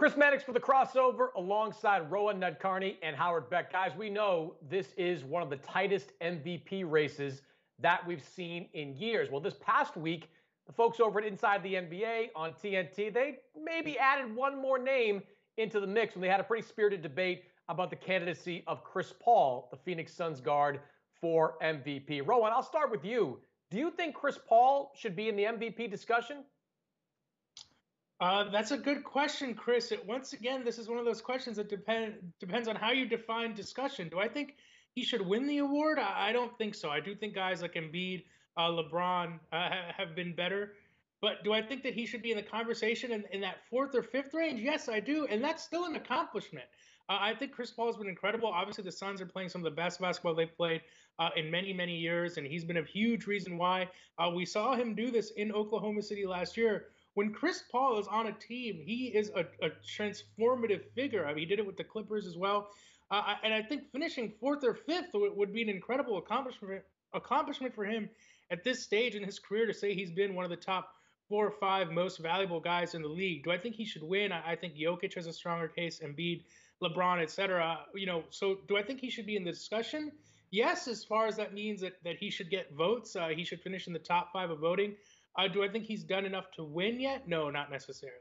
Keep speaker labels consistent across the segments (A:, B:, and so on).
A: Chris Mannix for the crossover alongside Rowan Nadkarni and Howard Beck. Guys, we know this is one of the tightest MVP races that we've seen in years. Well, this past week, the folks over at Inside the NBA on TNT, they maybe added one more name into the mix when they had a pretty spirited debate about the candidacy of Chris Paul, the Phoenix Suns guard, for MVP. Rowan, I'll start with you. Do you think Chris Paul should be in the MVP discussion?
B: That's a good question, Chris. Once again, this is one of those questions that depends on how you define discussion. Do I think he should win the award? I don't think so. I do think guys like Embiid, LeBron have been better. But do I think that he should be in the conversation in that fourth or fifth range? Yes, I do. And that's still an accomplishment. I think Chris Paul has been incredible. Obviously, the Suns are playing some of the best basketball they've played in many, many years. And he's been a huge reason why. We saw him do this in Oklahoma City last year. When Chris Paul is on a team, he is a transformative figure. I mean, he did it with the Clippers as well. And I think finishing fourth or fifth would be an incredible accomplishment for him at this stage in his career to say he's been one of the top 4 or 5 most valuable guys in the league. Do I think he should win? I think Jokic has a stronger case, Embiid, LeBron, etc. So do I think he should be in the discussion? Yes, as far as that means that he should get votes. He should finish in the top 5 of voting. Do I think he's done enough to win yet? No, not necessarily.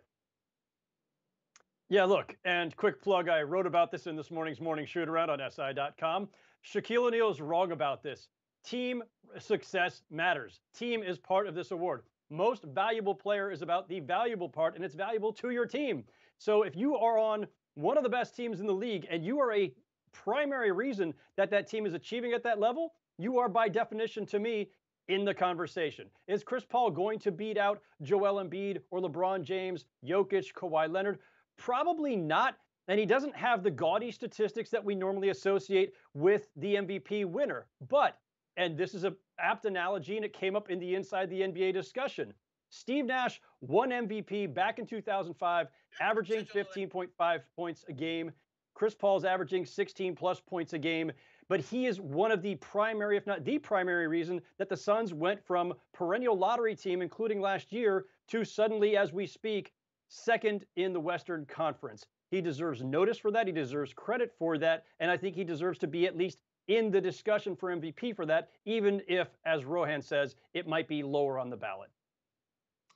C: Yeah, look, and quick plug, I wrote about this in this morning's morning shoot around on SI.com. Shaquille O'Neal is wrong about this. Team success matters. Team is part of this award. Most valuable player is about the valuable part, and it's valuable to your team. So if you are on one of the best teams in the league and you are a primary reason that team is achieving at that level, you are by definition, to me, in the conversation. Is Chris Paul going to beat out Joel Embiid or LeBron James, Jokic, Kawhi Leonard? Probably not. And he doesn't have the gaudy statistics that we normally associate with the MVP winner. But, and this is an apt analogy, and it came up in the Inside the NBA discussion, Steve Nash won MVP back in 2005, averaging 15.5 points a game. Chris Paul's averaging 16 plus points a game. But he is one of the primary, if not the primary reason that the Suns went from perennial lottery team, including last year, to suddenly, as we speak, second in the Western Conference. He deserves notice for that. He deserves credit for that. And I think he deserves to be at least in the discussion for MVP for that, even if, as Rohan says, it might be lower on the ballot.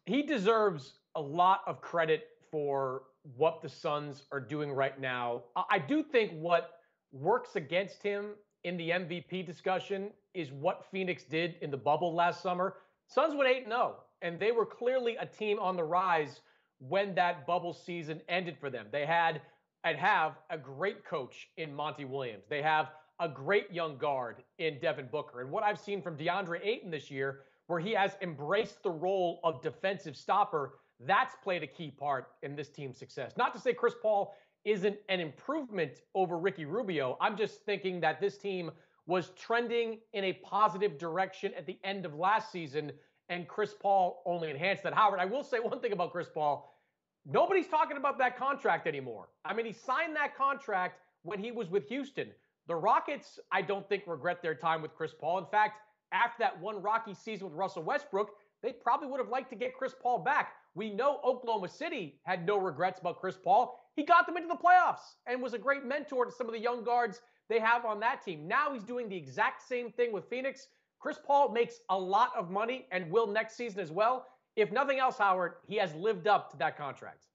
A: He deserves a lot of credit for what the Suns are doing right now. I do think what works against him in the MVP discussion is what Phoenix did in the bubble last summer. Suns went 8-0, and they were clearly a team on the rise when that bubble season ended for them. They had and have a great coach in Monty Williams. They have a great young guard in Devin Booker. And what I've seen from DeAndre Ayton this year, where he has embraced the role of defensive stopper, that's played a key part in this team's success. Not to say Chris Paul isn't an improvement over Ricky Rubio. I'm just thinking that this team was trending in a positive direction at the end of last season, and Chris Paul only enhanced that. Howard, I will say one thing about Chris Paul. Nobody's talking about that contract anymore. I mean, he signed that contract when he was with Houston. The Rockets, I don't think, regret their time with Chris Paul. In fact, after that one rocky season with Russell Westbrook, they probably would have liked to get Chris Paul back. We know Oklahoma City had no regrets about Chris Paul. He got them into the playoffs and was a great mentor to some of the young guards they have on that team. Now he's doing the exact same thing with Phoenix. Chris Paul makes a lot of money and will next season as well. If nothing else, Howard, he has lived up to that contract.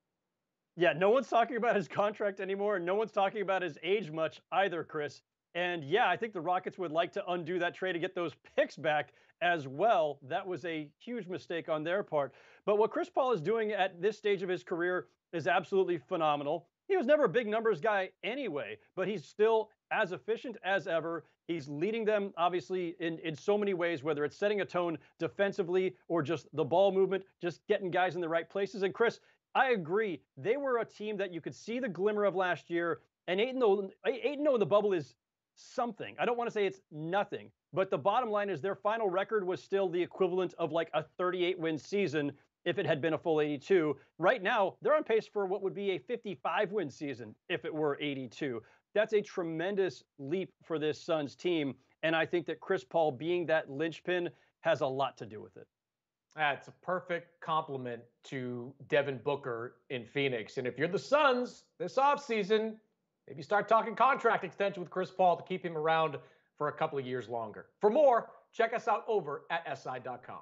C: Yeah, no one's talking about his contract anymore, and no one's talking about his age much either, Chris. And yeah, I think the Rockets would like to undo that trade to get those picks back as well. That was a huge mistake on their part. But what Chris Paul is doing at this stage of his career is absolutely phenomenal. He was never a big numbers guy anyway, but he's still as efficient as ever. He's leading them, obviously, in so many ways, whether it's setting a tone defensively or just the ball movement, just getting guys in the right places. And Chris, I agree. They were a team that you could see the glimmer of last year. And 8-0 in the bubble is something. I don't want to say it's nothing, but the bottom line is their final record was still the equivalent of like a 38-win season if it had been a full 82. Right now, they're on pace for what would be a 55-win season if it were 82. That's a tremendous leap for this Suns team, and I think that Chris Paul being that linchpin has a lot to do with it.
A: That's a perfect compliment to Devin Booker in Phoenix. And if you're the Suns this offseason, maybe start talking contract extension with Chris Paul to keep him around for a couple of years longer. For more, check us out over at SI.com.